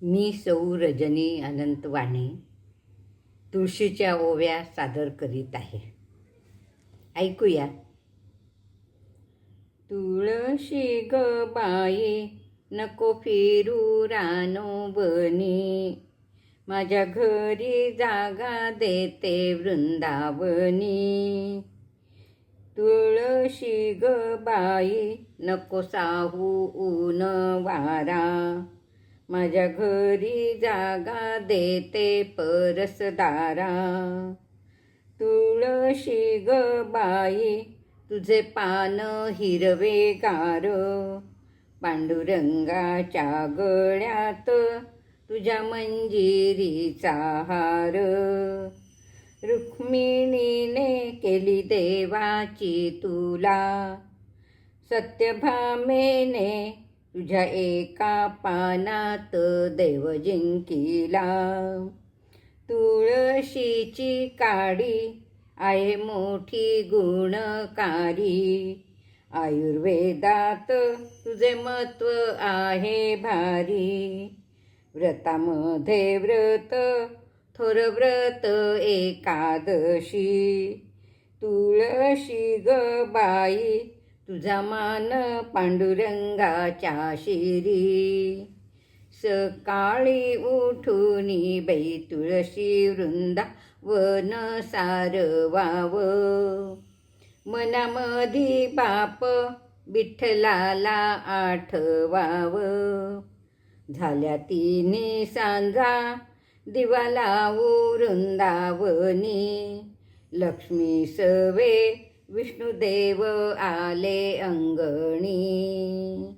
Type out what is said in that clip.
मी सौ रजनी अनंत वाणे तुळशीच्या ओव्या सादर करीत आहे. ऐकूया. तुळशी ग बाई नको फिरू रानो बनी, माझ्या घरी जागा देते वृंदावनी. तुळशी ग बाई नको साहू ऊन वारा, माझ्या घरी जागा देते परसदारा. तुळशी ग बाई तुझे पान हिरवेगार, पांडुरंगाच्या गळ्यात तुझ्या मंजिरीचा हार. रुक्मिणीने केली देवाची तुला, सत्यभामेने तुझ्या एका पानात देव जिंकिला. तुळशीची काडी आहे मोठी गुणकारी, आयुर्वेदात तुझे महत्व आहे भारी. व्रतामध्ये व्रत थोर व्रत एकादशी, तुळशी ग बाई तुझा मान पांडुरंगाच्या शिरी. सकाळी उठूनी बाई तुळशी वृंदावन सारवाव, मनामधी बाप विठ्ठलाला आठवाव. झाल्या तिन्ही सांजा दिवा लावू वृंदावनी, लक्ष्मी सवे विष्णुदेव आले अंगणी.